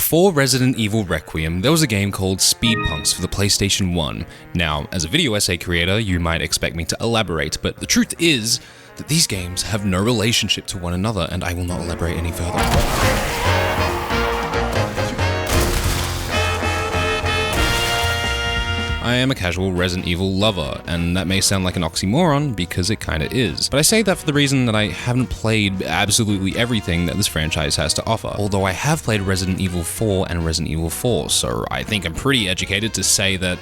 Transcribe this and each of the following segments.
Before Resident Evil Requiem, there was a game called Speed Punks for the PlayStation 1. Now, as a video essay creator, you might expect me to elaborate, but the truth is that these games have no relationship to one another, and I will not elaborate any further. I am a casual Resident Evil lover, and that may sound like an oxymoron because it kinda is. But I say that for the reason that I haven't played absolutely everything that this franchise has to offer. Although I have played Resident Evil 4 and Resident Evil 4, so I think I'm pretty educated to say that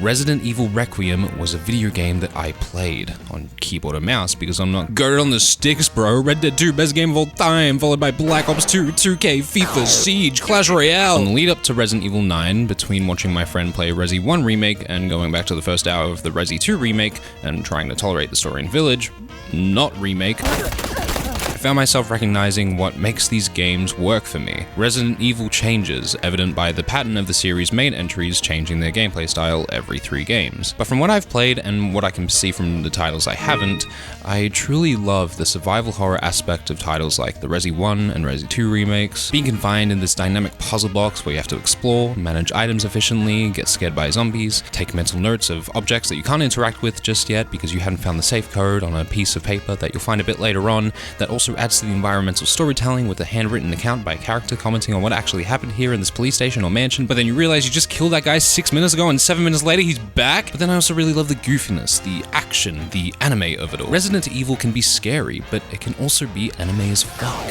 Resident Evil Requiem was a video game that I played on keyboard and mouse because I'm not good on the sticks, bro. Red Dead 2, best game of all time, followed by Black Ops 2, 2K, FIFA, Siege, Clash Royale. On the lead up to Resident Evil 9, between watching my friend play Resi 1 remake and going back to the first hour of the Resi 2 remake and trying to tolerate the story in Village, not remake, I found myself recognizing what makes these games work for me. Resident Evil changes, evident by the pattern of the series' main entries changing their gameplay style every 3 games. But from what I've played and what I can see from the titles I haven't, I truly love the survival horror aspect of titles like the Resi 1 and Resi 2 remakes. Being confined in this dynamic puzzle box where you have to explore, manage items efficiently, get scared by zombies, take mental notes of objects that you can't interact with just yet because you haven't found the safe code on a piece of paper that you'll find a bit later on, that also adds to the environmental storytelling with a handwritten account by a character commenting on what actually happened here in this police station or mansion, but then you realize you just killed that guy 6 minutes ago and 7 minutes later he's back. But then I also really love the goofiness, the action, the anime of it all. Resident Evil can be scary, but it can also be anime as fuck,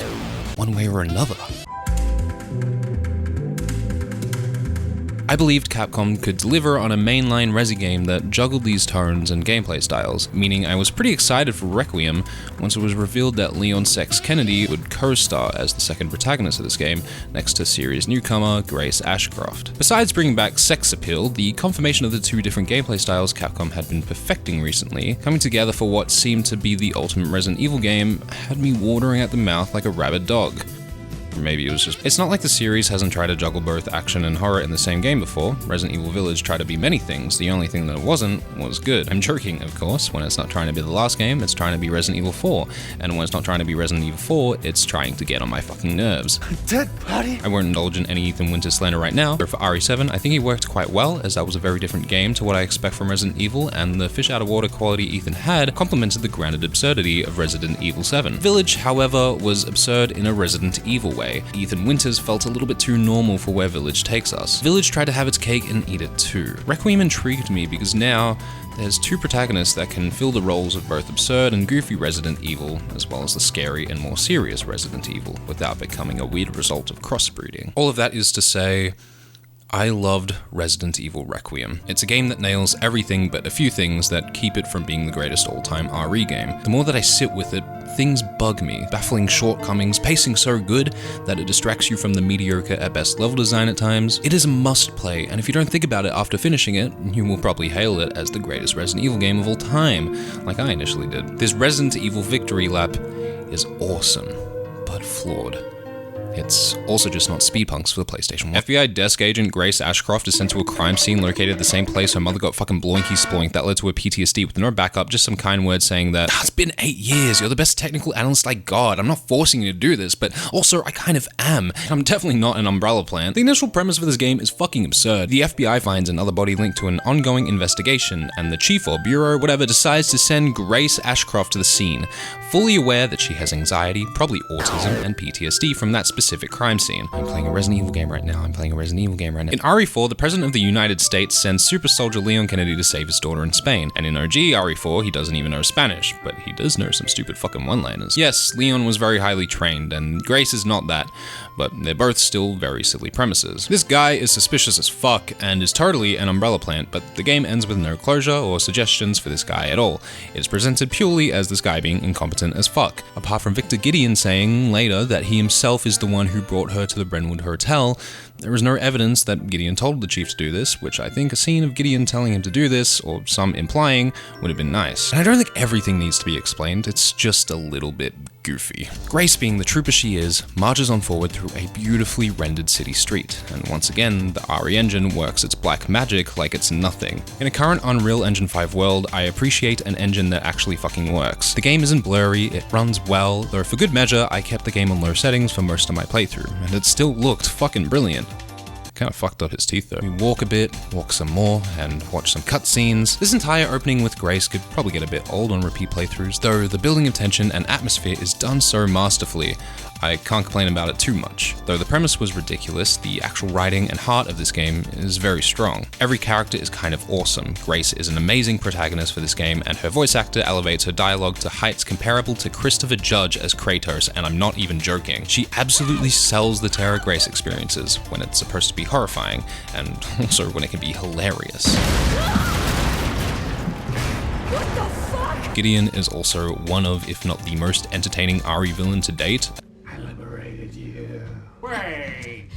one way or another. I believed Capcom could deliver on a mainline Resi game that juggled these tones and gameplay styles, meaning I was pretty excited for Requiem once it was revealed that Leon Sex Kennedy would co-star as the second protagonist of this game, next to series newcomer Grace Ashcroft. Besides bringing back sex appeal, the confirmation of the 2 different gameplay styles Capcom had been perfecting recently, coming together for what seemed to be the ultimate Resident Evil game, had me watering at the mouth like a rabid dog. Or maybe it was just... It's not like the series hasn't tried to juggle both action and horror in the same game before. Resident Evil Village tried to be many things, the only thing that it wasn't was good. I'm joking, of course. When it's not trying to be the last game, it's trying to be Resident Evil 4. And when it's not trying to be Resident Evil 4, it's trying to get on my fucking nerves. I'm dead, buddy. I won't indulge in any Ethan Winters slander right now, but for RE7, I think he worked quite well, as that was a very different game to what I expect from Resident Evil, and the fish out of water quality Ethan had complemented the grounded absurdity of Resident Evil 7. Village, however, was absurd in a Resident Evil way. Ethan Winters felt a little bit too normal for where Village takes us. Village tried to have its cake and eat it too. Requiem intrigued me because now there's 2 protagonists that can fill the roles of both absurd and goofy Resident Evil, as well as the scary and more serious Resident Evil, without becoming a weird result of crossbreeding. All of that is to say, I loved Resident Evil Requiem. It's a game that nails everything but a few things that keep it from being the greatest all-time RE game. The more that I sit with it, things bug me. Baffling shortcomings, pacing so good that it distracts you from the mediocre at best level design at times. It is a must play, and if you don't think about it after finishing it, you will probably hail it as the greatest Resident Evil game of all time, like I initially did. This Resident Evil victory lap is awesome, but flawed. It's also just not Speed Punks for the PlayStation 1. FBI desk agent Grace Ashcroft is sent to a crime scene located at the same place her mother got fucking bloinky-sploinked that led to her PTSD with no backup, just some kind words saying that, it's been 8 years, you're the best technical analyst I got, I'm not forcing you to do this, but also I kind of am. I'm definitely not an umbrella plant. The initial premise for this game is fucking absurd. The FBI finds another body linked to an ongoing investigation, and the chief or bureau, whatever, decides to send Grace Ashcroft to the scene, fully aware that she has anxiety, probably autism, and PTSD from that specific crime scene. I'm playing a Resident Evil game right now. In RE4, the President of the United States sends super soldier Leon Kennedy to save his daughter in Spain. And in OG RE4, he doesn't even know Spanish, but he does know some stupid fucking one-liners. Yes, Leon was very highly trained, and Grace is not that, but they're both still very silly premises. This guy is suspicious as fuck, and is totally an umbrella plant, but the game ends with no closure or suggestions for this guy at all. It is presented purely as this guy being incompetent as fuck. Apart from Victor Gideon saying later that he himself is the one who brought her to the Brentwood Hotel, there is no evidence that Gideon told the chief to do this, which I think a scene of Gideon telling him to do this, or some implying, would have been nice. And I don't think everything needs to be explained, it's just a little bit goofy. Grace, being the trooper she is, marches on forward through through a beautifully rendered city street, and once again, the RE engine works its black magic like it's nothing. In a current Unreal Engine 5 world, I appreciate an engine that actually fucking works. The game isn't blurry, it runs well, though for good measure, I kept the game on low settings for most of my playthrough, and it still looked fucking brilliant. Kind of fucked up his teeth though. We walk a bit, walk some more, and watch some cutscenes. This entire opening with Grace could probably get a bit old on repeat playthroughs, though the building of tension and atmosphere is done so masterfully. I can't complain about it too much. Though the premise was ridiculous, the actual writing and heart of this game is very strong. Every character is kind of awesome. Grace is an amazing protagonist for this game, and her voice actor elevates her dialogue to heights comparable to Christopher Judge as Kratos, and I'm not even joking. She absolutely sells the Terra Grace experiences when it's supposed to be horrifying, and also when it can be hilarious. What the fuck? Gideon is also one of, if not the most entertaining RE villain to date. Wait!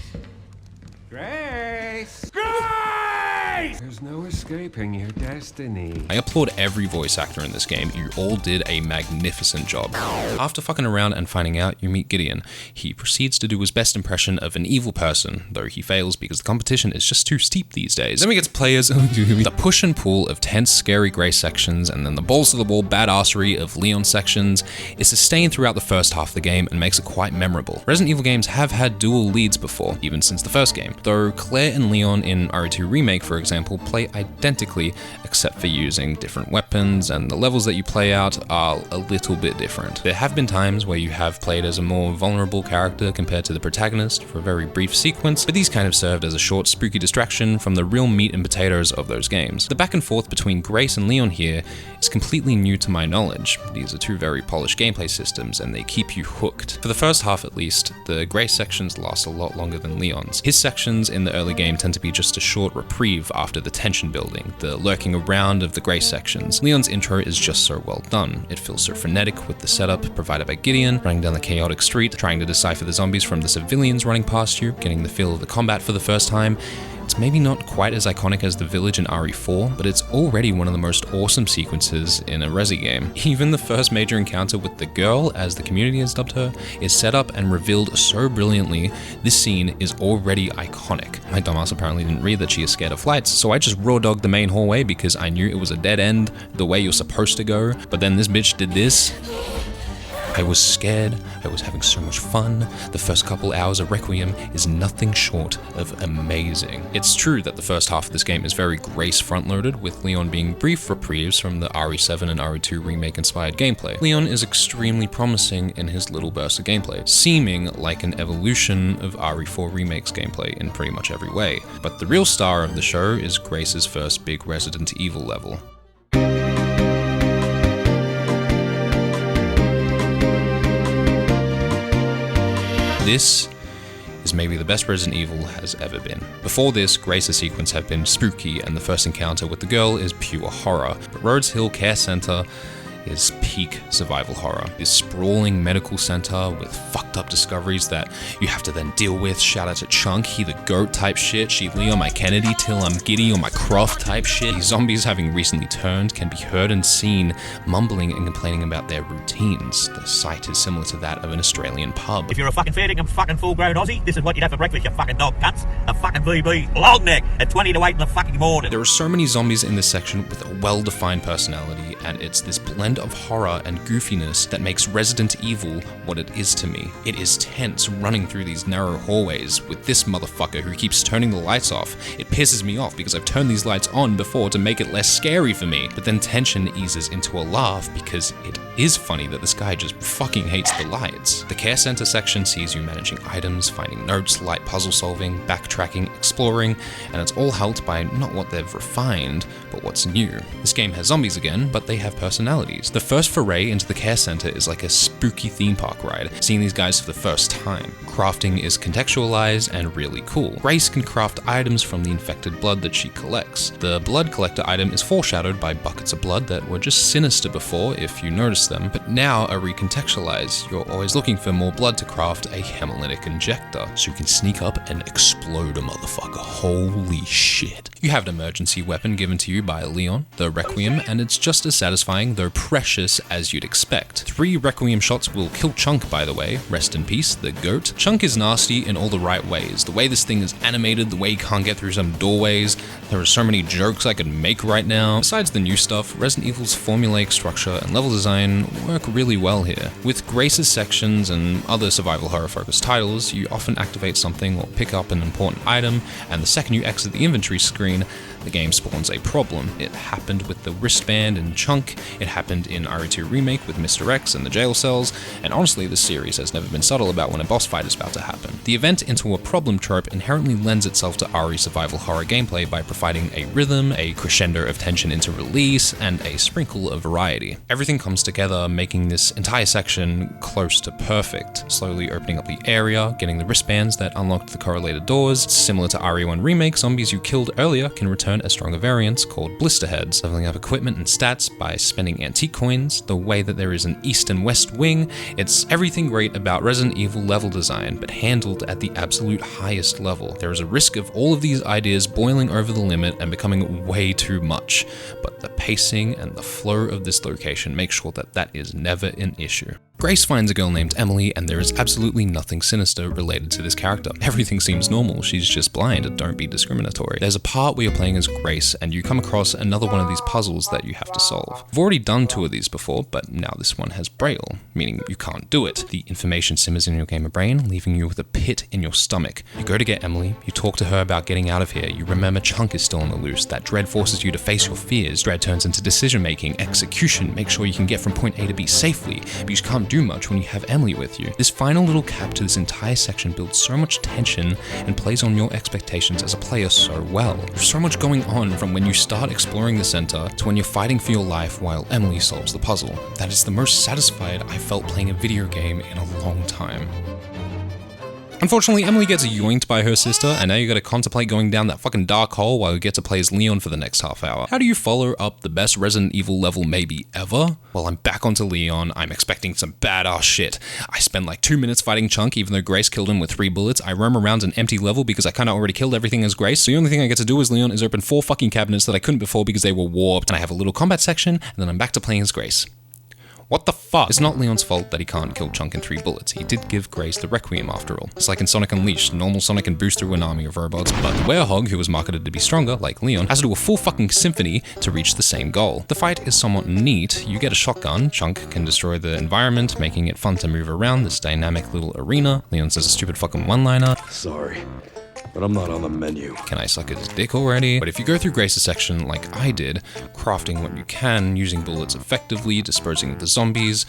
Grace! Grace! There's no escaping your destiny. I applaud every voice actor in this game. You all did a magnificent job. After fucking around and finding out, you meet Gideon. He proceeds to do his best impression of an evil person, though he fails because the competition is just too steep these days. Then we get to players, the push and pull of tense, scary Grace sections, and then the balls to the wall badassery of Leon sections is sustained throughout the first half of the game and makes it quite memorable. Resident Evil games have had dual leads before, even since the first game, though Claire and Leon in RE2 Remake, for example, play identically except for using different weapons, and the levels that you play out are a little bit different. There have been times where you have played as a more vulnerable character compared to the protagonist for a very brief sequence, but these kind of served as a short, spooky distraction from the real meat and potatoes of those games. The back and forth between Grace and Leon here is completely new to my knowledge. These are two very polished gameplay systems, and they keep you hooked. For the first half at least, the Grace sections last a lot longer than Leon's. His sections in the early game tend to be just a short reprieve after the tension building, the lurking around of the Grace sections. Leon's intro is just so well done. It feels so frenetic with the setup provided by Gideon, running down the chaotic street, trying to decipher the zombies from the civilians running past you, getting the feel of the combat for the first time. It's maybe not quite as iconic as the village in RE4, but it's already one of the most awesome sequences in a Resi game. Even the first major encounter with the girl, as the community has dubbed her, is set up and revealed so brilliantly. This scene is already iconic. My dumbass apparently didn't read that she is scared of flights, so I just raw dogged the main hallway because I knew it was a dead end, the way you're supposed to go, but then this bitch did this. I was scared, I was having so much fun. The first couple hours of Requiem is nothing short of amazing. It's true that the first half of this game is very Grace front-loaded, with Leon being brief reprieves from the RE7 and RE2 remake-inspired gameplay. Leon is extremely promising in his little burst of gameplay, seeming like an evolution of RE4 Remake's gameplay in pretty much every way. But the real star of the show is Grace's first big Resident Evil level. This is maybe the best Resident Evil has ever been. Before this, Grace's sequence have been spooky, and the first encounter with the girl is pure horror. But Rhodes Hill Care Center is peak survival horror. This sprawling medical center with fucked up discoveries that you have to then deal with. Shout out to Chunk, he the goat type shit. She Leon my Kennedy till I'm giddy on my Croft type shit. These zombies having recently turned can be heard and seen mumbling and complaining about their routines. The sight is similar to that of an Australian pub. If you're a fucking fair dinkum fucking full-grown Aussie, this is what you'd have for breakfast, you fucking dog cunts. A fucking VB long neck at 20 to 8 in the fucking morning. There are so many zombies in this section with a well-defined personality, and it's this blend of horror and goofiness that makes Resident Evil what it is to me. It is tense running through these narrow hallways with this motherfucker who keeps turning the lights off. It pisses me off because I've turned these lights on before to make it less scary for me, but then tension eases into a laugh because it is funny that this guy just fucking hates the lights. The care center section sees you managing items, finding notes, light puzzle solving, backtracking, exploring, and it's all helped by not what they've refined, but what's new. This game has zombies again, but they have personalities. The first foray into the care center is like a spooky theme park ride, seeing these guys for the first time. Crafting is contextualized and really cool. Grace can craft items from the infected blood that she collects. The blood collector item is foreshadowed by buckets of blood that were just sinister before if you noticed them, but now are recontextualized. You're always looking for more blood to craft a hemolytic injector, so you can sneak up and explode a motherfucker. Holy shit. You have an emergency weapon given to you by Leon, the Requiem, and it's just as satisfying, though precious as you'd expect. 3 Requiem shots will kill Chunk, by the way. Rest in peace, the goat. Chunk is nasty in all the right ways. The way this thing is animated, the way you can't get through some doorways. There are so many jokes I could make right now. Besides the new stuff, Resident Evil's formulaic structure and level design work really well here. With Grace's sections and other survival horror focused titles, you often activate something or pick up an important item, and the second you exit the inventory screen, the game spawns a problem. It happened with the wristband in Chunk, it happened in RE2 Remake with Mr. X and the jail cells, and honestly the series has never been subtle about when a boss fight is about to happen. The event into a problem trope inherently lends itself to RE survival horror gameplay by providing a rhythm, a crescendo of tension into release, and a sprinkle of variety. Everything comes together, making this entire section close to perfect, slowly opening up the area, getting the wristbands that unlocked the correlated doors. Similar to RE1 Remake, zombies you killed earlier can return as stronger variants called blister heads, leveling up equipment and stats by spending antique coins, the way that there is an east and west wing. It's everything great about Resident Evil level design, but handled at the absolute highest level. There is a risk of all of these ideas boiling over the limit and becoming way too much, but the pacing and the flow of this location make sure that that is never an issue. Grace finds a girl named Emily, and there is absolutely nothing sinister related to this character. Everything seems normal, she's just blind, don't be discriminatory. There's a part where you're playing as Grace, and you come across another one of these puzzles that you have to solve. I've already done 2 of these before, but now this one has Braille, meaning you can't do it. The information simmers in your gamer brain, leaving you with a pit in your stomach. You go to get Emily, you talk to her about getting out of here, you remember Chunk is still on the loose, that dread forces you to face your fears, dread turns into decision making, execution, make sure you can get from point A to B safely, but you can't do much when you have Emily with you. This final little cap to this entire section builds so much tension and plays on your expectations as a player so well. There's so much going on from when you start exploring the center to when you're fighting for your life while Emily solves the puzzle. That is the most satisfied I felt playing a video game in a long time. Unfortunately, Emily gets yoinked by her sister, and now you gotta contemplate going down that fucking dark hole while you get to play as Leon for the next half hour. How do you follow up the best Resident Evil level maybe ever? Well, I'm back onto Leon, I'm expecting some badass shit. I spend like 2 minutes fighting Chunk, even though Grace killed him with 3 bullets. I roam around an empty level because I kinda already killed everything as Grace, so the only thing I get to do as Leon is open 4 fucking cabinets that I couldn't before because they were warped, and I have a little combat section, and then I'm back to playing as Grace. What the fuck? It's not Leon's fault that he can't kill Chunk in 3 bullets. He did give Grace the Requiem after all. It's like in Sonic Unleashed, normal Sonic can boost through an army of robots, but the Werehog, who was marketed to be stronger, like Leon, has to do a full fucking symphony to reach the same goal. The fight is somewhat neat. You get a shotgun, Chunk can destroy the environment, making it fun to move around this dynamic little arena. Leon says a stupid fucking one-liner. Sorry, but I'm not on the menu. Can I suck his dick already? But if you go through Grace's section like I did, crafting what you can, using bullets effectively, disposing of the zombies,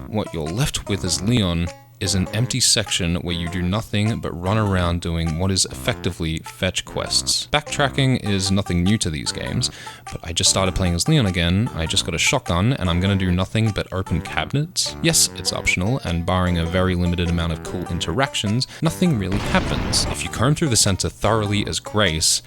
what you're left with as Leon is an empty section where you do nothing but run around doing what is effectively fetch quests. Backtracking is nothing new to these games, but I just started playing as Leon again, I just got a shotgun, and I'm gonna do nothing but open cabinets. Yes, it's optional, and barring a very limited amount of cool interactions, nothing really happens. If you comb through the center thoroughly as Grace,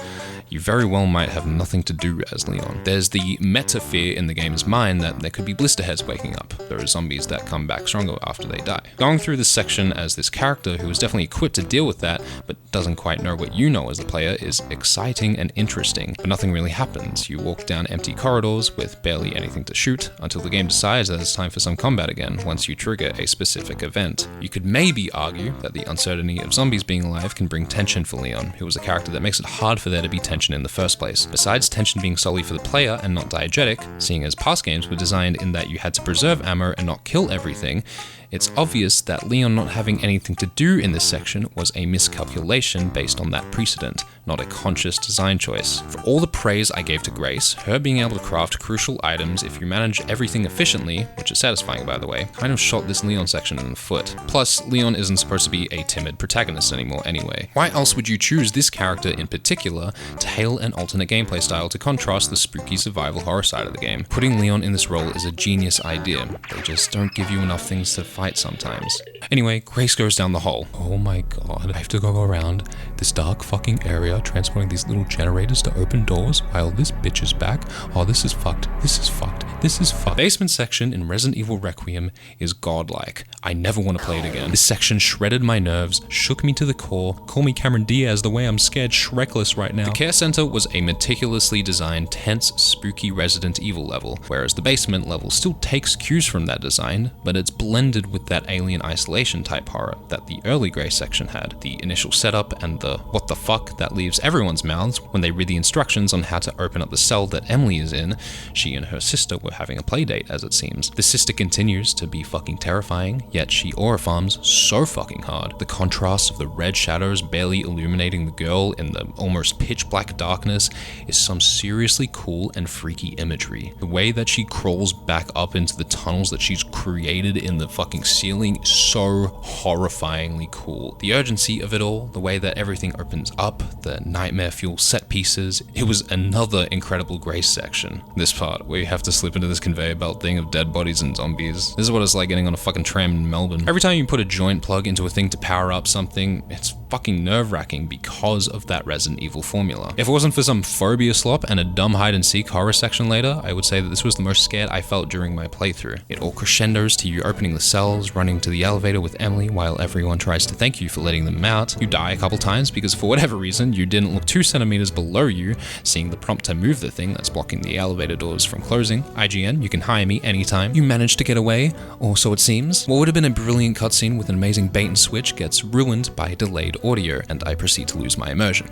you very well might have nothing to do as Leon. There's the meta fear in the game's mind that there could be blister heads waking up. There are zombies that come back stronger after they die. Going through this section as this character who is definitely equipped to deal with that, but doesn't quite know what you know as the player, is exciting and interesting, but nothing really happens. You walk down empty corridors with barely anything to shoot until the game decides that it's time for some combat again once you trigger a specific event. You could maybe argue that the uncertainty of zombies being alive can bring tension for Leon, who is a character that makes it hard for there to be tension in the first place. Besides tension being solely for the player and not diegetic, seeing as past games were designed in that you had to preserve ammo and not kill everything, it's obvious that Leon not having anything to do in this section was a miscalculation based on that precedent, not a conscious design choice. For all the praise I gave to Grace, her being able to craft crucial items if you manage everything efficiently, which is satisfying by the way, kind of shot this Leon section in the foot. Plus, Leon isn't supposed to be a timid protagonist anymore anyway. Why else would you choose this character in particular to hail an alternate gameplay style to contrast the spooky survival horror side of the game? Putting Leon in this role is a genius idea. They just don't give you enough things to fight sometimes. Anyway, Grace goes down the hole. Oh my god, I have to go around this dark fucking area transporting these little generators to open doors while this bitch is back. Oh, this is fucked. This is fucked. This is fucked. The basement section in Resident Evil Requiem is godlike. I never want to play it again. This section shredded my nerves, shook me to the core. Call me Cameron Diaz the way I'm scared Shrekless right now. The care center was a meticulously designed, tense, spooky Resident Evil level, whereas the basement level still takes cues from that design, but it's blended with that alien isolation type horror that the early Grace section had. The initial setup and the what the fuck that leaves everyone's mouths when they read the instructions on how to open up the cell that Emily is in. She and her sister were having a play date, as it seems. The sister continues to be fucking terrifying, yet she aura farms so fucking hard. The contrast of the red shadows barely illuminating the girl in the almost pitch black darkness is some seriously cool and freaky imagery. The way that she crawls back up into the tunnels that she's created in the fucking ceiling is so horrifyingly cool. The urgency of it all, the way that everything opens up, the nightmare fuel set pieces, it was another incredible Grace section. This part where you have to slip into this conveyor belt thing of dead bodies and zombies. This is what it's like getting on a fucking tram in Melbourne. Every time you put a joint plug into a thing to power up something, it's fucking nerve-wracking because of that Resident Evil formula. If it wasn't for some phobia slop and a dumb hide-and-seek horror section later, I would say that this was the most scared I felt during my playthrough. It all crescendos to you opening the cells, running to the elevator with Emily while everyone tries to thank you for letting them out. You die a couple times because for whatever reason you didn't look 2 centimeters below you, seeing the prompt to move the thing that's blocking the elevator doors from closing. IGN, you can hire me anytime. You managed to get away, or so it seems. What would have been a brilliant cutscene with an amazing bait and switch gets ruined by delayed audio, and I proceed to lose my immersion.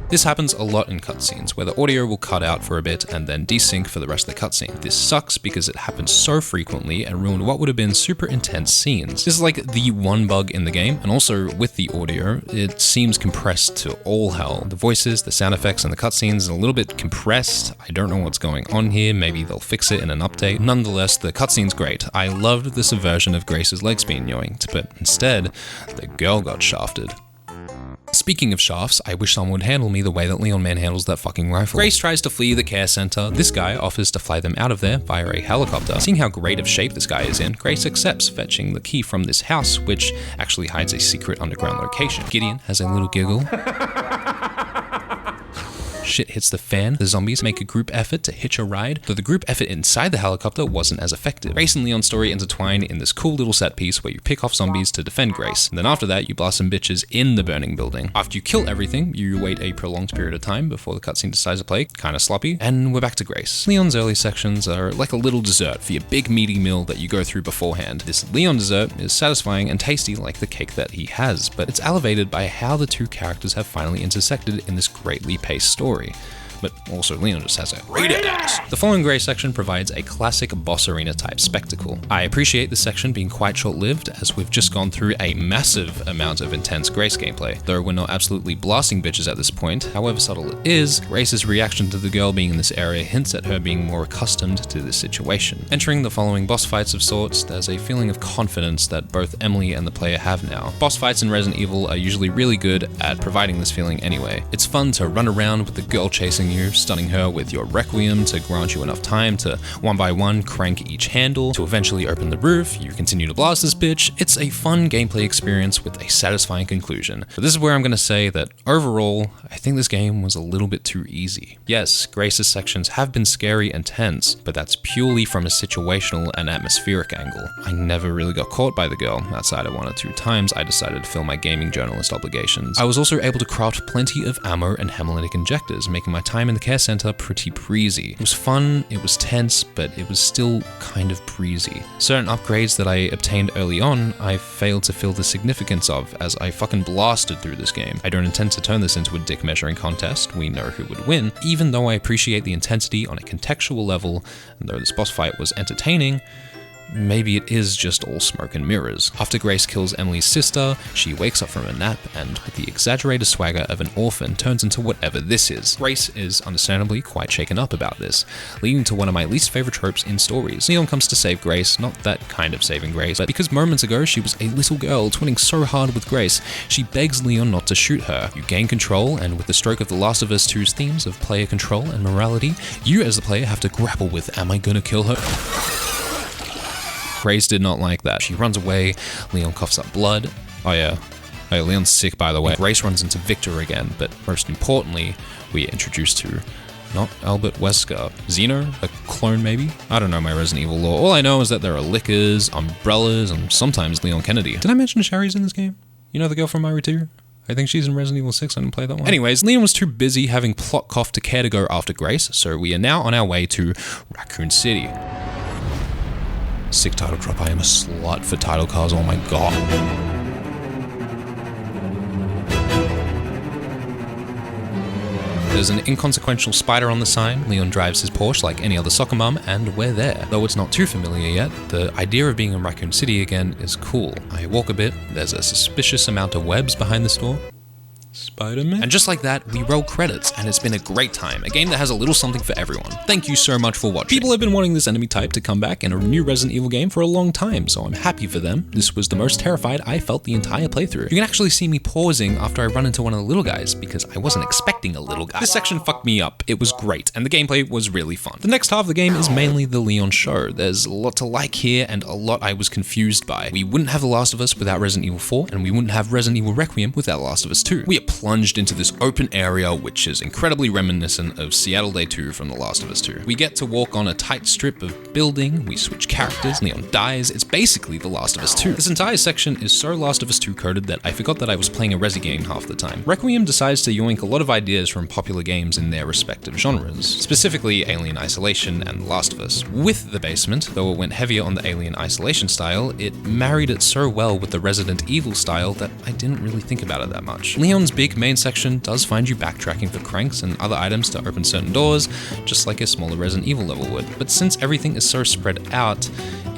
This happens a lot in cutscenes, where the audio will cut out for a bit and then desync for the rest of the cutscene. This sucks because it happens so frequently and ruined what would have been super intense scenes. This is like the one bug in the game, and also with the audio, it seems compressed to all hell. The voices, the sound effects, and the cutscenes are a little bit compressed. I don't know what's going on here, maybe they'll fix it in an update. Nonetheless, the cutscene's great. I loved the subversion of Grace's legs being yoinked, but instead, the girl got shafted. Speaking of shafts, I wish someone would handle me the way that Leon manhandles that fucking rifle. Grace tries to flee the care center. This guy offers to fly them out of there via a helicopter. Seeing how great of shape this guy is in, Grace accepts fetching the key from this house, which actually hides a secret underground location. Gideon has a little giggle. Shit hits the fan. The zombies make a group effort to hitch a ride, though the group effort inside the helicopter wasn't as effective. Grace and Leon's story intertwine in this cool little set piece where you pick off zombies to defend Grace, and then after that you blast some bitches in the burning building. After you kill everything, you wait a prolonged period of time before the cutscene decides to play, kinda sloppy, and we're back to Grace. Leon's early sections are like a little dessert for your big meaty meal that you go through beforehand. This Leon dessert is satisfying and tasty like the cake that he has, but it's elevated by how the two characters have finally intersected in this greatly paced story. But also Leon just has a great ass. The following Grace section provides a classic boss arena type spectacle. I appreciate this section being quite short-lived, as we've just gone through a massive amount of intense Grace gameplay. Though we're not absolutely blasting bitches at this point, however subtle it is, Grace's reaction to the girl being in this area hints at her being more accustomed to this situation. Entering the following boss fights of sorts, there's a feeling of confidence that both Emily and the player have now. Boss fights in Resident Evil are usually really good at providing this feeling anyway. It's fun to run around with the girl chasing you, stunning her with your Requiem to grant you enough time to one by one crank each handle to eventually open the roof. You continue to blast this bitch. It's a fun gameplay experience with a satisfying conclusion. But this is where I'm going to say that overall, I think this game was a little bit too easy. Yes, Grace's sections have been scary and tense, but that's purely from a situational and atmospheric angle. I never really got caught by the girl. Outside of 1 or 2 times, I decided to fill my gaming journalist obligations. I was also able to craft plenty of ammo and hemolytic injectors, making my time in the care center pretty breezy. It was fun, it was tense, but it was still kind of breezy. Certain upgrades that I obtained early on, I failed to feel the significance of as I fucking blasted through this game. I don't intend to turn this into a dick measuring contest, we know who would win, even though I appreciate the intensity on a contextual level, and though this boss fight was entertaining, maybe it is just all smoke and mirrors. After Grace kills Emily's sister, she wakes up from a nap and, with the exaggerated swagger of an orphan, turns into whatever this is. Grace is understandably quite shaken up about this, leading to one of my least favorite tropes in stories. Leon comes to save Grace, not that kind of saving Grace, but because moments ago she was a little girl twinning so hard with Grace, she begs Leon not to shoot her. You gain control, and with the stroke of The Last of Us 2's themes of player control and morality, you as the player have to grapple with, am I gonna kill her? Grace did not like that. She runs away, Leon coughs up blood. Oh yeah, Leon's sick, by the way. Grace runs into Victor again, but most importantly, we are introduced to not Albert Wesker. Zeno? A clone, maybe? I don't know my Resident Evil lore. All I know is that there are liquors, umbrellas, and sometimes Leon Kennedy. Did I mention Sherry's in this game? You know the girl from Irie 2? I think she's in Resident Evil 6, I didn't play that one. Anyways, Leon was too busy having plot cough to care to go after Grace, so we are now on our way to Raccoon City. Sick title drop, I am a slut for title cards, oh my god. There's an inconsequential spider on the sign, Leon drives his Porsche like any other soccer mum, and we're there. Though it's not too familiar yet, the idea of being in Raccoon City again is cool. I walk a bit, there's a suspicious amount of webs behind the store. Spider-Man? And just like that, we roll credits, and it's been a great time. A game that has a little something for everyone. Thank you so much for watching. People have been wanting this enemy type to come back in a new Resident Evil game for a long time, so I'm happy for them. This was the most terrified I felt the entire playthrough. You can actually see me pausing after I run into one of the little guys, because I wasn't expecting a little guy. This section fucked me up. It was great, and the gameplay was really fun. The next half of the game is mainly the Leon show. There's a lot to like here, and a lot I was confused by. We wouldn't have The Last of Us without Resident Evil 4, and we wouldn't have Resident Evil Requiem without The Last of Us 2. We are plunged into this open area which is incredibly reminiscent of Seattle Day 2 from The Last of Us 2. We get to walk on a tight strip of building, we switch characters, Leon dies, it's basically The Last of Us 2. This entire section is so Last of Us 2 coded that I forgot that I was playing a Resi game half the time. Requiem decides to yoink a lot of ideas from popular games in their respective genres, specifically Alien Isolation and The Last of Us. With The Basement, though it went heavier on the Alien Isolation style, it married it so well with the Resident Evil style that I didn't really think about it that much. Leon's big main section does find you backtracking for cranks and other items to open certain doors, just like a smaller Resident Evil level would. But since everything is so spread out,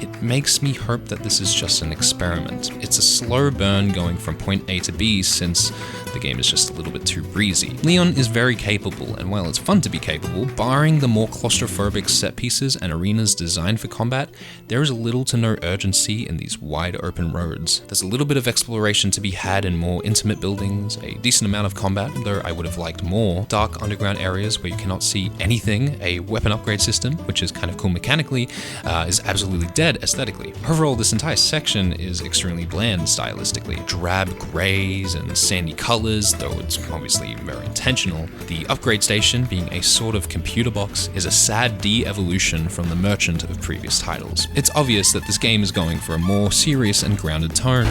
it makes me hope that this is just an experiment. It's a slow burn going from point A to B since the game is just a little bit too breezy. Leon is very capable, and while it's fun to be capable, barring the more claustrophobic set pieces and arenas designed for combat, there is little to no urgency in these wide open roads. There's a little bit of exploration to be had in more intimate buildings, a decent amount of combat, though I would have liked more, dark underground areas where you cannot see anything, a weapon upgrade system, which is kind of cool mechanically, is absolutely dead aesthetically. Overall, this entire section is extremely bland stylistically. Drab grays and sandy colors, though it's obviously very intentional. The upgrade station, being a sort of computer box, is a sad de-evolution from the merchant of previous titles. It's obvious that this game is going for a more serious and grounded tone.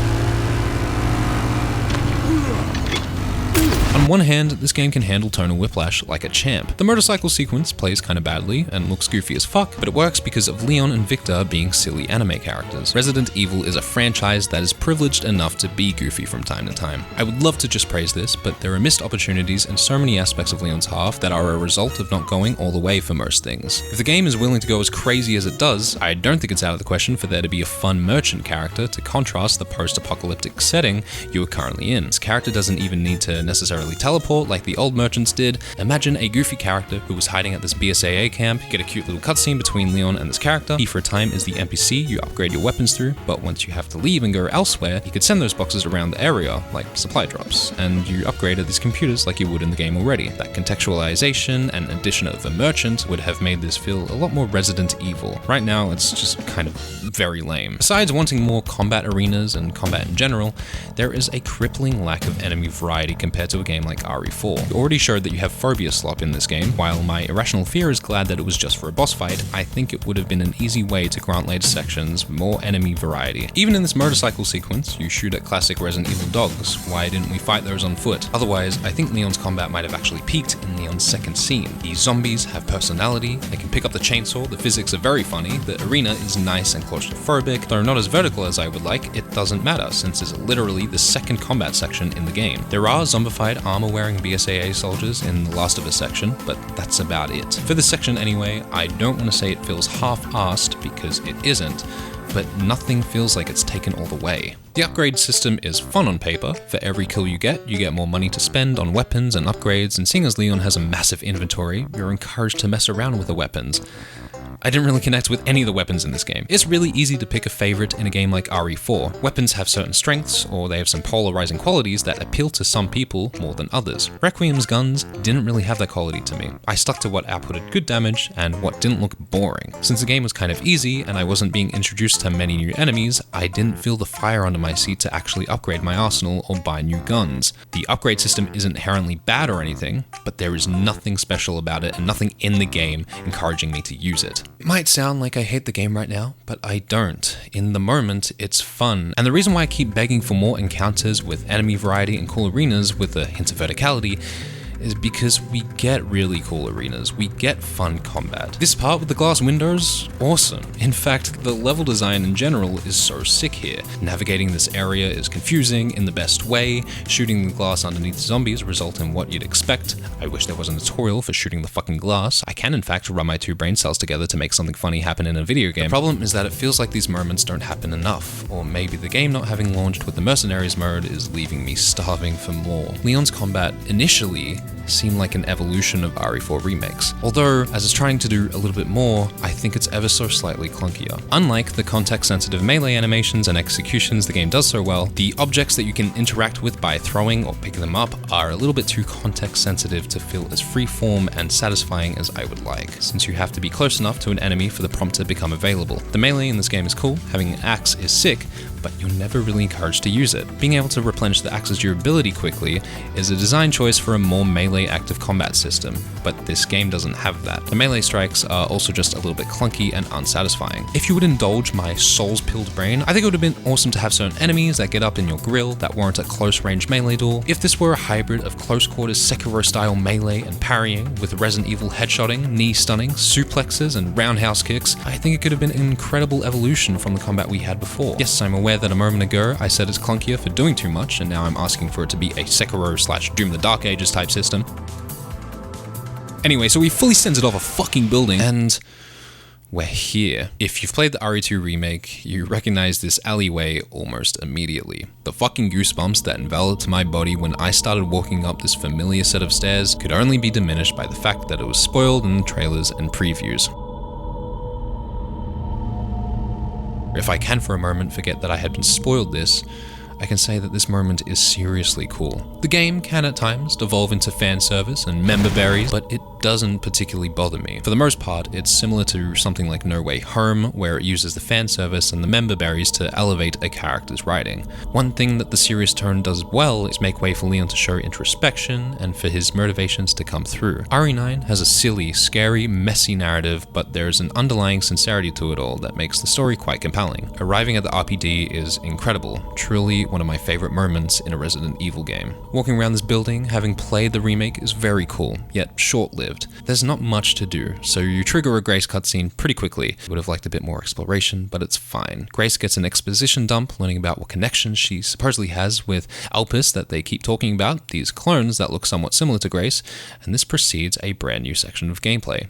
On one hand, this game can handle tonal whiplash like a champ. The motorcycle sequence plays kinda badly and looks goofy as fuck, but it works because of Leon and Victor being silly anime characters. Resident Evil is a franchise that is privileged enough to be goofy from time to time. I would love to just praise this, but there are missed opportunities in so many aspects of Leon's half that are a result of not going all the way for most things. If the game is willing to go as crazy as it does, I don't think it's out of the question for there to be a fun merchant character to contrast the post-apocalyptic setting you are currently in. This character doesn't even need to necessarily teleport like the old merchants did. Imagine a goofy character who was hiding at this BSAA camp, get a cute little cutscene between Leon and this character. He for a time is the NPC you upgrade your weapons through, but once you have to leave and go elsewhere, you could send those boxes around the area, like supply drops, and you upgraded these computers like you would in the game already. That contextualization and addition of a merchant would have made this feel a lot more Resident Evil. Right now, it's just kind of very lame. Besides wanting more combat arenas and combat in general, there is a crippling lack of enemy variety compared to a game like RE4. You already showed that you have phobia slop in this game. While my irrational fear is glad that it was just for a boss fight, I think it would have been an easy way to grant later sections more enemy variety. Even in this motorcycle sequence, you shoot at classic Resident Evil dogs. Why didn't we fight those on foot? Otherwise, I think Leon's combat might have actually peaked in Leon's second scene. The zombies have personality, they can pick up the chainsaw, the physics are very funny, the arena is nice and claustrophobic, though not as vertical as I would like, it doesn't matter since it's literally the second combat section in the game. There are zombified armor-wearing BSAA soldiers in the Last of Us section, but that's about it. For this section anyway, I don't want to say it feels half-assed because it isn't, but nothing feels like it's taken all the way. The upgrade system is fun on paper. For every kill you get more money to spend on weapons and upgrades, and seeing as Leon has a massive inventory, you're encouraged to mess around with the weapons. I didn't really connect with any of the weapons in this game. It's really easy to pick a favorite in a game like RE4. Weapons have certain strengths, or they have some polarizing qualities that appeal to some people more than others. Requiem's guns didn't really have that quality to me. I stuck to what outputted good damage and what didn't look boring. Since the game was kind of easy and I wasn't being introduced to many new enemies, I didn't feel the fire under my seat to actually upgrade my arsenal or buy new guns. The upgrade system isn't inherently bad or anything, but there is nothing special about it and nothing in the game encouraging me to use it. It might sound like I hate the game right now, but I don't. In the moment, it's fun. And the reason why I keep begging for more encounters with enemy variety and cool arenas with a hint of verticality is because we get really cool arenas, we get fun combat. This part with the glass windows, awesome. In fact, the level design in general is so sick here. Navigating this area is confusing in the best way. Shooting the glass underneath zombies result in what you'd expect. I wish there was a tutorial for shooting the fucking glass. I can in fact run my two brain cells together to make something funny happen in a video game. The problem is that it feels like these moments don't happen enough, or maybe the game not having launched with the Mercenaries mode is leaving me starving for more. Leon's combat initially seemed like an evolution of RE4 remakes. Although, as it's trying to do a little bit more, I think it's ever so slightly clunkier. Unlike the context-sensitive melee animations and executions the game does so well, the objects that you can interact with by throwing or picking them up are a little bit too context-sensitive to feel as free-form and satisfying as I would like, since you have to be close enough to an enemy for the prompt to become available. The melee in this game is cool, having an axe is sick, but you're never really encouraged to use it. Being able to replenish the axe's durability quickly is a design choice for a more melee active combat system, but this game doesn't have that. The melee strikes are also just a little bit clunky and unsatisfying. If you would indulge my souls-pilled brain, I think it would have been awesome to have certain enemies that get up in your grill that warrant a close-range melee duel. If this were a hybrid of close-quarters Sekiro-style melee and parrying with Resident Evil headshotting, knee-stunning, suplexes, and roundhouse kicks, I think it could have been an incredible evolution from the combat we had before. Yes, I'm aware that a moment ago I said it's clunkier for doing too much, and now I'm asking for it to be a Sekiro/Doom the Dark Ages type system. Anyway, so we fully censored off a fucking building, and we're here. If you've played the RE2 remake, you recognize this alleyway almost immediately. The fucking goosebumps that enveloped my body when I started walking up this familiar set of stairs could only be diminished by the fact that it was spoiled in the trailers and previews. If I can for a moment forget that I had been spoiled this, I can say that this moment is seriously cool. The game can at times devolve into fan service and member berries, but it doesn't particularly bother me. For the most part, it's similar to something like No Way Home, where it uses the fan service and the member berries to elevate a character's writing. One thing that the serious tone does well is make way for Leon to show introspection and for his motivations to come through. RE9 has a silly, scary, messy narrative, but there's an underlying sincerity to it all that makes the story quite compelling. Arriving at the RPD is incredible, truly one of my favorite moments in a Resident Evil game. Walking around this building, having played the remake, is very cool, yet short-lived. There's not much to do, so you trigger a Grace cutscene pretty quickly. Would have liked a bit more exploration, but it's fine. Grace gets an exposition dump, learning about what connections she supposedly has with Alpus that they keep talking about, these clones that look somewhat similar to Grace, and this precedes a brand new section of gameplay.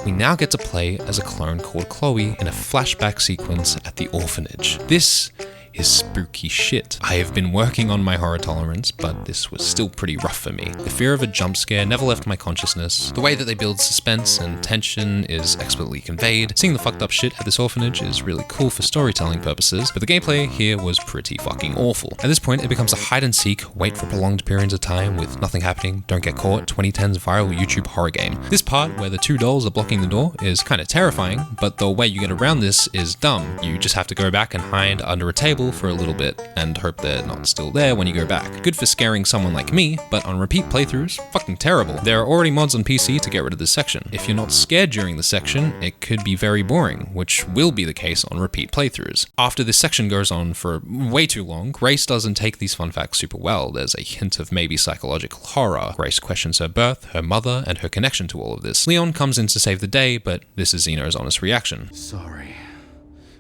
We now get to play as a clone called Chloe in a flashback sequence at the orphanage. This is spooky shit. I have been working on my horror tolerance, but this was still pretty rough for me. The fear of a jump scare never left my consciousness. The way that they build suspense and tension is expertly conveyed. Seeing the fucked up shit at this orphanage is really cool for storytelling purposes, but the gameplay here was pretty fucking awful. At this point, it becomes a hide and seek, wait for prolonged periods of time with nothing happening, don't get caught, 2010's viral YouTube horror game. This part, where the two dolls are blocking the door, is kind of terrifying, but the way you get around this is dumb. You just have to go back and hide under a table for a little bit and hope they're not still there when you go back. Good for scaring someone like me, but on repeat playthroughs, fucking terrible. There are already mods on PC to get rid of this section. If you're not scared during the section, it could be very boring, which will be the case on repeat playthroughs. After this section goes on for way too long, Grace doesn't take these fun facts super well. There's a hint of maybe psychological horror. Grace questions her birth, her mother, and her connection to all of this. Leon comes in to save the day, but this is Zeno's honest reaction. Sorry,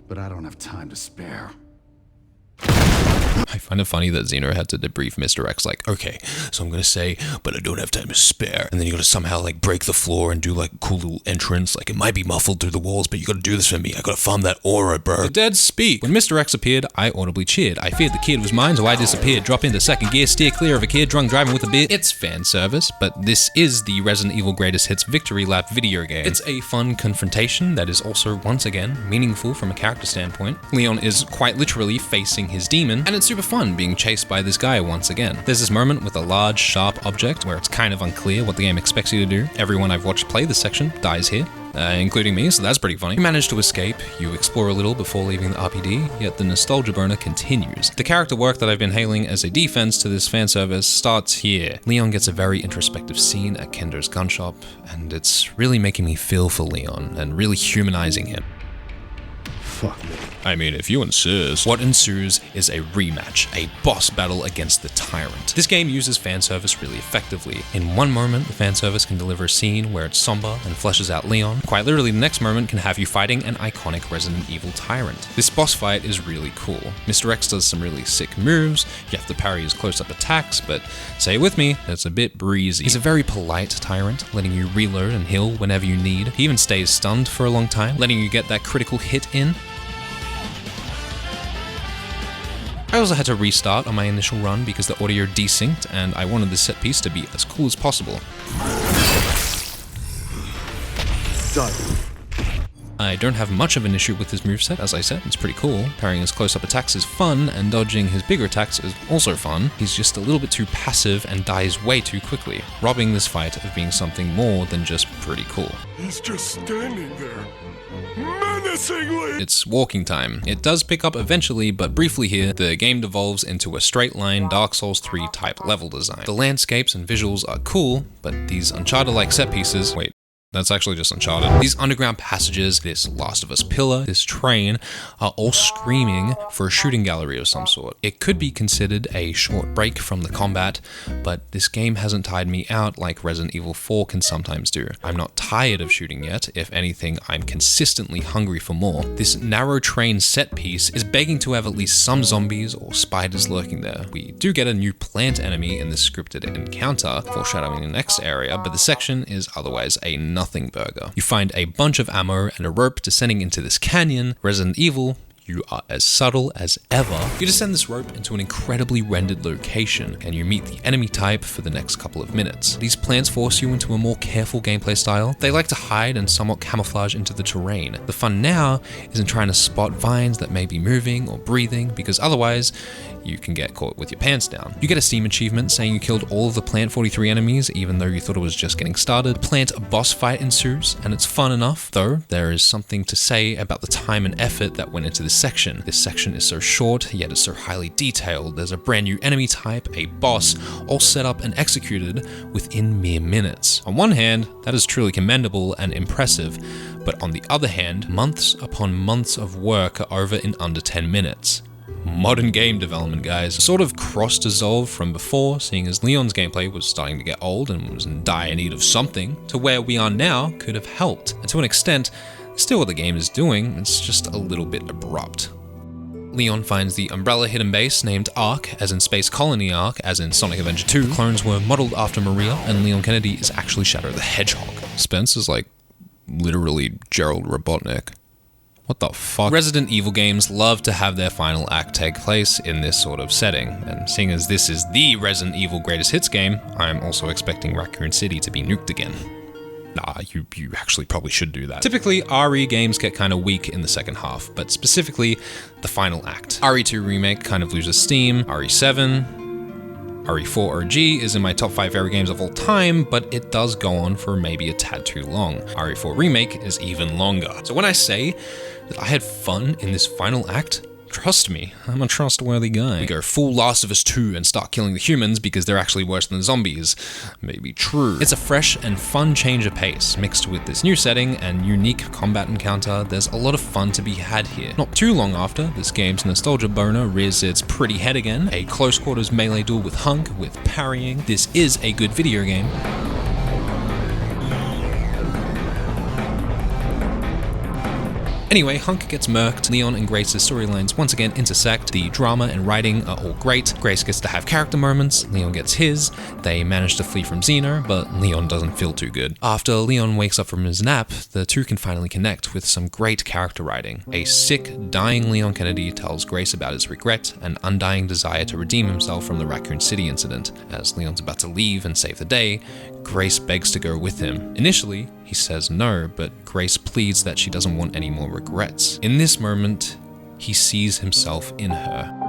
but I don't have time to spare. I find it funny that Xeno had to debrief Mr. X like, okay, so I'm gonna say, but I don't have time to spare. And then you gotta somehow like break the floor and do like a cool little entrance. Like it might be muffled through the walls, but you gotta do this for me. I gotta farm that aura, bro. The dead speak. When Mr. X appeared, I audibly cheered. I feared the kid was mine, so I disappeared. Drop into second gear, steer clear of a kid drunk driving with a beer. It's fan service, but this is the Resident Evil Greatest Hits Victory Lap video game. It's a fun confrontation that is also, once again, meaningful from a character standpoint. Leon is quite literally facing his demon, and it's super fun being chased by this guy once again. There's this moment with a large, sharp object where it's kind of unclear what the game expects you to do. Everyone I've watched play this section dies here, including me, so that's pretty funny. You manage to escape, you explore a little before leaving the RPD, yet the nostalgia burner continues. The character work that I've been hailing as a defense to this fan service starts here. Leon gets a very introspective scene at Kendo's gun shop, and it's really making me feel for Leon and really humanizing him. Fuck me. I mean, if you insist. What ensues is a rematch, a boss battle against the Tyrant. This game uses fan service really effectively. In one moment, the fan service can deliver a scene where it's somber and fleshes out Leon. Quite literally, the next moment can have you fighting an iconic Resident Evil Tyrant. This boss fight is really cool. Mr. X does some really sick moves, you have to parry his close-up attacks, but say it with me, it's a bit breezy. He's a very polite Tyrant, letting you reload and heal whenever you need. He even stays stunned for a long time, letting you get that critical hit in. I also had to restart on my initial run because the audio desynced and I wanted the set piece to be as cool as possible. Done. I don't have much of an issue with his moveset, as I said, it's pretty cool. Parrying his close-up attacks is fun, and dodging his bigger attacks is also fun. He's just a little bit too passive and dies way too quickly, robbing this fight of being something more than just pretty cool. He's just standing there, menacingly. It's walking time. It does pick up eventually, but briefly here, the game devolves into a straight line Dark Souls 3 type level design. The landscapes and visuals are cool, but these Uncharted-like set pieces, wait, that's actually just Uncharted. These underground passages, this Last of Us pillar, this train, are all screaming for a shooting gallery of some sort. It could be considered a short break from the combat, but this game hasn't tired me out like Resident Evil 4 can sometimes do. I'm not tired of shooting yet. If anything, I'm consistently hungry for more. This narrow train set piece is begging to have at least some zombies or spiders lurking there. We do get a new plant enemy in this scripted encounter, foreshadowing the next area, but the section is otherwise a nothing burger. You find a bunch of ammo and a rope descending into this canyon. Resident Evil, you are as subtle as ever. You descend this rope into an incredibly rendered location, and you meet the enemy type for the next couple of minutes. These plants force you into a more careful gameplay style. They like to hide and somewhat camouflage into the terrain. The fun now is in trying to spot vines that may be moving or breathing, because otherwise, you can get caught with your pants down. You get a Steam achievement saying you killed all of the Plant 43 enemies, even though you thought it was just getting started. Plant boss fight ensues, and it's fun enough, though there is something to say about the time and effort that went into this section. This section is so short, yet it's so highly detailed. There's a brand new enemy type, a boss, all set up and executed within mere minutes. On one hand, that is truly commendable and impressive, but on the other hand, months upon months of work are over in under 10 minutes. Modern game development, guys. Sort of cross-dissolved from before, seeing as Leon's gameplay was starting to get old and was in dire need of something, to where we are now could have helped. And to an extent, still what the game is doing, it's just a little bit abrupt. Leon finds the Umbrella hidden base named Ark, as in Space Colony Ark, as in Sonic Adventure 2. Clones were modeled after Maria, and Leon Kennedy is actually Shadow the Hedgehog. Spence is like literally Gerald Robotnik. What the fuck? Resident Evil games love to have their final act take place in this sort of setting, and seeing as this is the Resident Evil Greatest Hits game, I'm also expecting Raccoon City to be nuked again. Nah, you actually probably should do that. Typically, RE games get kind of weak in the second half, but specifically, the final act. RE2 Remake kind of loses steam, RE7, RE4 OG is in my top 5 favorite games of all time, but it does go on for maybe a tad too long. RE4 Remake is even longer. So when I say that I had fun in this final act, trust me, I'm a trustworthy guy. We go full Last of Us 2 and start killing the humans because they're actually worse than the zombies. Maybe true. It's a fresh and fun change of pace, mixed with this new setting and unique combat encounter. There's a lot of fun to be had here. Not too long after, this game's nostalgia boner rears its pretty head again. A close quarters melee duel with Hunk, with parrying. This is a good video game. Anyway, Hunk gets murked, Leon and Grace's storylines once again intersect, the drama and writing are all great, Grace gets to have character moments, Leon gets his, they manage to flee from Xeno, but Leon doesn't feel too good. After Leon wakes up from his nap, the two can finally connect with some great character writing. A sick, dying Leon Kennedy tells Grace about his regret and undying desire to redeem himself from the Raccoon City incident. As Leon's about to leave and save the day, Grace begs to go with him. Initially, he says no, but Grace pleads that she doesn't want any more regrets. In this moment, he sees himself in her.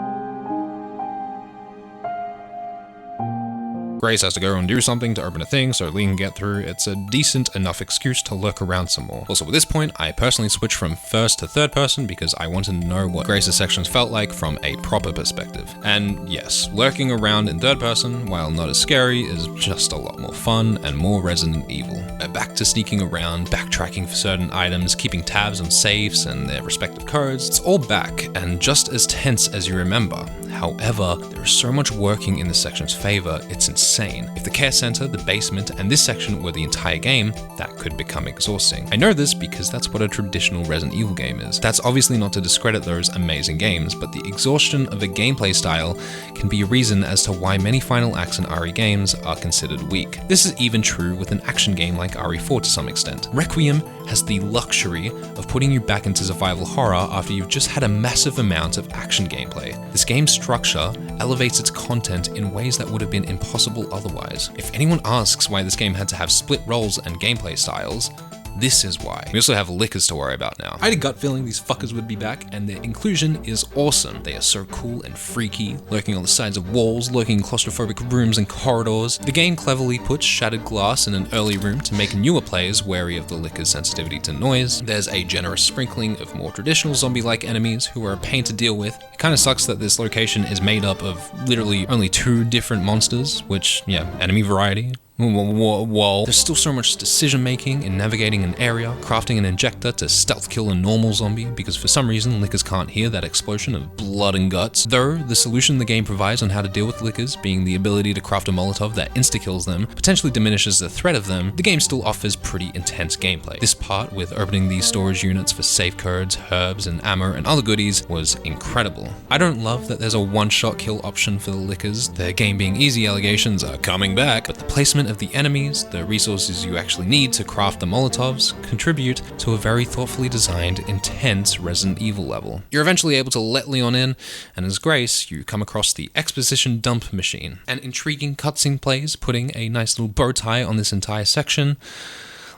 Grace has to go and do something to open a thing so Lee can get through. It's a decent enough excuse to lurk around some more. Also, at this point, I personally switched from first to third person because I wanted to know what Grace's sections felt like from a proper perspective. And yes, lurking around in third person, while not as scary, is just a lot more fun and more Resident Evil. Back to sneaking around, backtracking for certain items, keeping tabs on safes and their respective codes. It's all back and just as tense as you remember. However, there is so much working in this section's favor, it's insane. If the care center, the basement, and this section were the entire game, that could become exhausting. I know this because that's what a traditional Resident Evil game is. That's obviously not to discredit those amazing games, but the exhaustion of a gameplay style can be a reason as to why many final acts in RE games are considered weak. This is even true with an action game like RE4 to some extent. Requiem has the luxury of putting you back into survival horror after you've just had a massive amount of action gameplay. This game's structure elevates its content in ways that would have been impossible otherwise. If anyone asks why this game had to have split roles and gameplay styles, this is why. We also have lickers to worry about now. I had a gut feeling these fuckers would be back, and their inclusion is awesome. They are so cool and freaky, lurking on the sides of walls, lurking in claustrophobic rooms and corridors. The game cleverly puts shattered glass in an early room to make newer players wary of the licker's sensitivity to noise. There's a generous sprinkling of more traditional zombie-like enemies who are a pain to deal with. It kinda sucks that this location is made up of literally only 2 different monsters, which, yeah, enemy variety. Whoa. There's still so much decision making in navigating an area, crafting an injector to stealth kill a normal zombie, because for some reason lickers can't hear that explosion of blood and guts. Though the solution the game provides on how to deal with lickers, being the ability to craft a Molotov that insta-kills them, potentially diminishes the threat of them, the game still offers pretty intense gameplay. This part with opening these storage units for safe codes, herbs and ammo and other goodies was incredible. I don't love that there's a one-shot kill option for the lickers. The game being easy allegations are coming back, but the placement of the enemies, the resources you actually need to craft the Molotovs, contribute to a very thoughtfully designed, intense Resident Evil level. You're eventually able to let Leon in, and as Grace, you come across the exposition dump machine. An intriguing cutscene plays, putting a nice little bow tie on this entire section.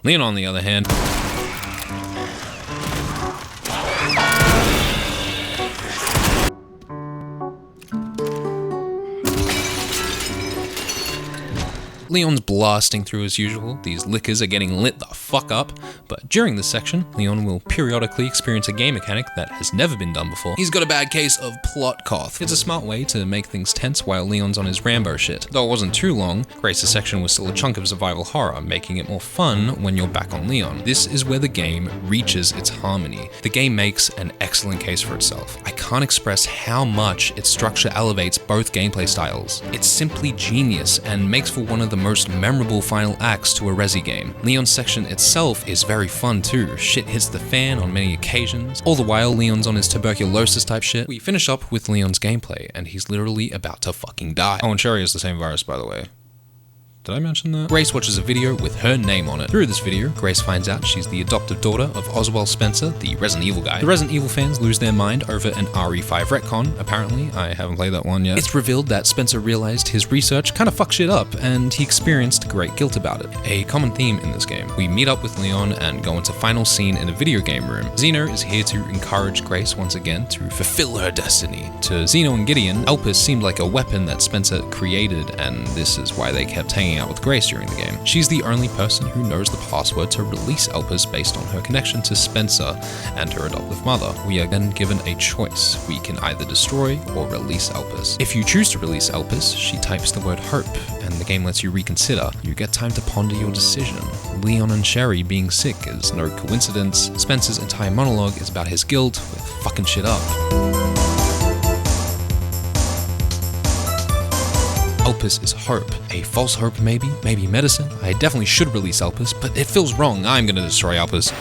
Leon, on the other hand, Leon's blasting through as usual, these lickers are getting lit the fuck up, but during this section, Leon will periodically experience a game mechanic that has never been done before. He's got a bad case of plot cough. It's a smart way to make things tense while Leon's on his Rambo shit. Though it wasn't too long, Grace's section was still a chunk of survival horror, making it more fun when you're back on Leon. This is where the game reaches its harmony. The game makes an excellent case for itself. I can't express how much its structure elevates both gameplay styles. It's simply genius and makes for one of the most memorable final acts to a Resi game. Leon's section itself is very fun too. Shit hits the fan on many occasions. All the while Leon's on his tuberculosis type shit. We finish up with Leon's gameplay and he's literally about to fucking die. Oh, and Sherry has the same virus, by the way. Did I mention that? Grace watches a video with her name on it. Through this video, Grace finds out she's the adoptive daughter of Oswald Spencer, the Resident Evil guy. The Resident Evil fans lose their mind over an RE5 retcon, apparently. I haven't played that one yet. It's revealed that Spencer realized his research kind of fucked shit up, and he experienced great guilt about it. A common theme in this game. We meet up with Leon and go into final scene in a video game room. Xeno is here to encourage Grace once again to fulfill her destiny. To Xeno and Gideon, Elpis seemed like a weapon that Spencer created, and this is why they kept hanging out with Grace during the game. She's the only person who knows the password to release Elpis based on her connection to Spencer and her adoptive mother. We are then given a choice. We can either destroy or release Elpis. If you choose to release Elpis, she types the word hope, and the game lets you reconsider. You get time to ponder your decision. Leon and Sherry being sick is no coincidence. Spencer's entire monologue is about his guilt with fucking shit up. Elpis is hope. A false hope maybe medicine. I definitely should release Elpis, but it feels wrong. I'm gonna destroy Elpis.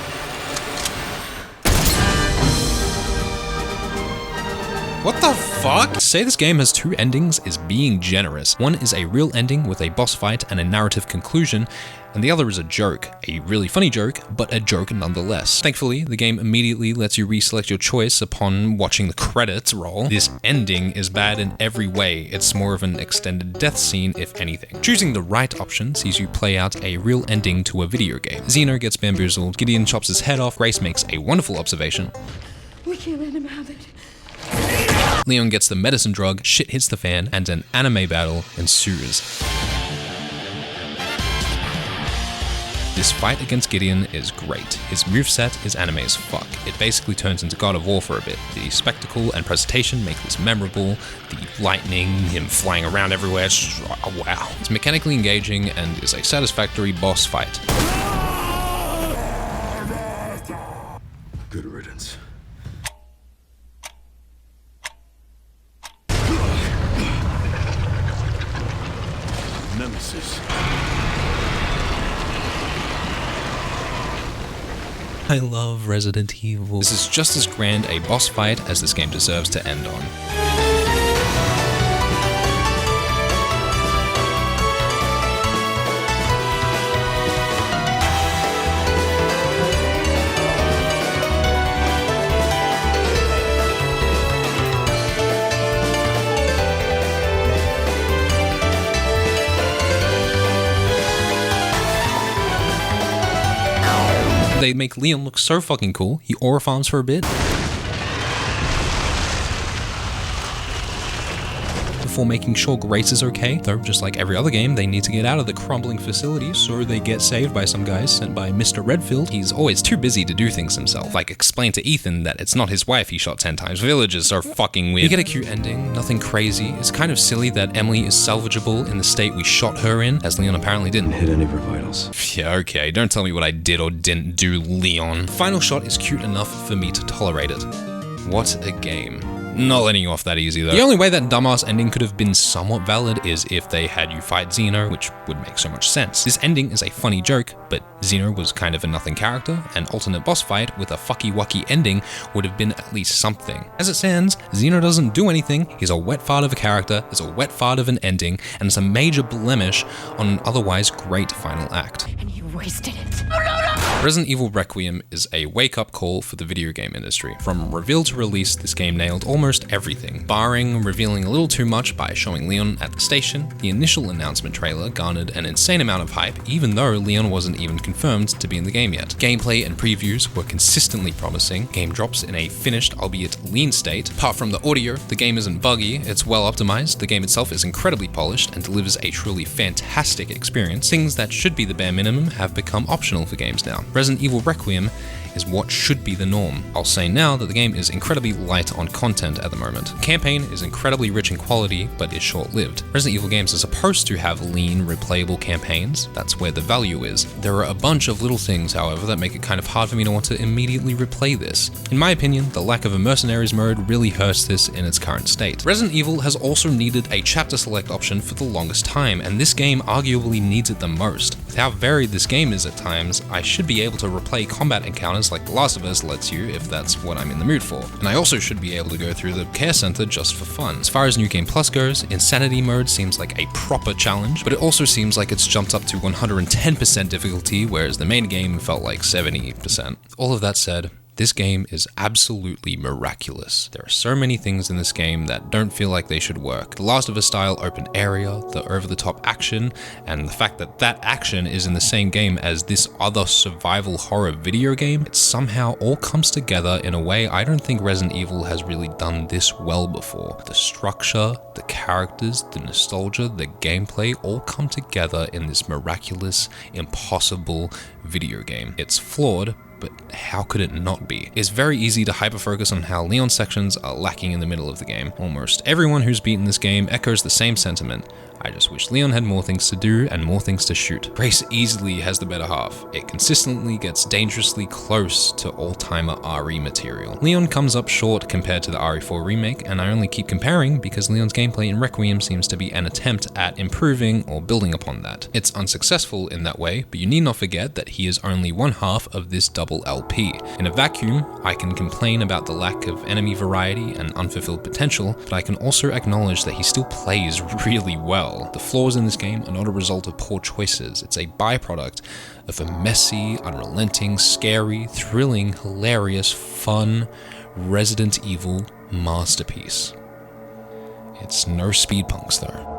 What the fuck? To say this game has two endings is being generous. One is a real ending with a boss fight and a narrative conclusion, and the other is a joke. A really funny joke, but a joke nonetheless. Thankfully, the game immediately lets you reselect your choice upon watching the credits roll. This ending is bad in every way. It's more of an extended death scene, if anything. Choosing the right option sees you play out a real ending to a video game. Xeno gets bamboozled, Gideon chops his head off, Grace makes a wonderful observation. We can't let him have it. Leon gets the medicine drug, shit hits the fan, and an anime battle ensues. This fight against Gideon is great. His moveset is anime as fuck. It basically turns into God of War for a bit. The spectacle and presentation make this memorable. The lightning, him flying around everywhere, it's just, oh, wow. It's mechanically engaging and is a satisfactory boss fight. Good riddance. Nemesis. I love Resident Evil. This is just as grand a boss fight as this game deserves to end on. They make Leon look so fucking cool. He aura farms for a bit before making sure Grace is okay. Though, just like every other game, they need to get out of the crumbling facility, so they get saved by some guys sent by Mr. Redfield. He's always too busy to do things himself, like explain to Ethan that it's not his wife he shot 10 times. Villagers are fucking weird. You get a cute ending, nothing crazy. It's kind of silly that Emily is salvageable in the state we shot her in, as Leon apparently didn't. Hit any of her vitals. Yeah, okay, don't tell me what I did or didn't do, Leon. Final shot is cute enough for me to tolerate it. What a game. Not letting you off that easy though. The only way that dumbass ending could have been somewhat valid is if they had you fight Xeno, which would make so much sense. This ending is a funny joke, but Xeno was kind of a nothing character. An alternate boss fight with a fucky-wucky ending would have been at least something. As it stands, Xeno doesn't do anything, he's a wet fart of a character, there's a wet fart of an ending, and it's a major blemish on an otherwise great final act. And you wasted it. Resident Evil Requiem is a wake-up call for the video game industry. From reveal to release, this game nailed almost everything, barring revealing a little too much by showing Leon at the station. The initial announcement trailer garnered an insane amount of hype, even though Leon wasn't even confirmed to be in the game yet. Gameplay and previews were consistently promising. Game drops in a finished, albeit lean state. Apart from the audio, the game isn't buggy, it's well optimized, the game itself is incredibly polished and delivers a truly fantastic experience. Things that should be the bare minimum have become optional for games now. Resident Evil Requiem is what should be the norm. I'll say now that the game is incredibly light on content at the moment. The campaign is incredibly rich in quality, but is short-lived. Resident Evil games are supposed to have lean, replayable campaigns. That's where the value is. There are a bunch of little things, however, that make it kind of hard for me to want to immediately replay this. In my opinion, the lack of a mercenaries mode really hurts this in its current state. Resident Evil has also needed a chapter select option for the longest time, and this game arguably needs it the most. With how varied this game is at times, I should be able to replay combat encounters like The Last of Us lets you if that's what I'm in the mood for. And I also should be able to go through the care center just for fun. As far as New Game Plus goes, Insanity mode seems like a proper challenge, but it also seems like it's jumped up to 110% difficulty, whereas the main game felt like 70%. All of that said, this game is absolutely miraculous. There are so many things in this game that don't feel like they should work. The Last of Us style open area, the over-the-top action, and the fact that that action is in the same game as this other survival horror video game, it somehow all comes together in a way I don't think Resident Evil has really done this well before. The structure, the characters, the nostalgia, the gameplay all come together in this miraculous, impossible video game. It's flawed, but how could it not be? It's very easy to hyper-focus on how Leon sections are lacking in the middle of the game. Almost everyone who's beaten this game echoes the same sentiment. I just wish Leon had more things to do and more things to shoot. Grace easily has the better half. It consistently gets dangerously close to all-timer RE material. Leon comes up short compared to the RE4 remake, and I only keep comparing because Leon's gameplay in Requiem seems to be an attempt at improving or building upon that. It's unsuccessful in that way, but you need not forget that he is only one half of this double double LP. In a vacuum, I can complain about the lack of enemy variety and unfulfilled potential, but I can also acknowledge that he still plays really well. The flaws in this game are not a result of poor choices, it's a byproduct of a messy, unrelenting, scary, thrilling, hilarious, fun Resident Evil masterpiece. It's no speed punks though.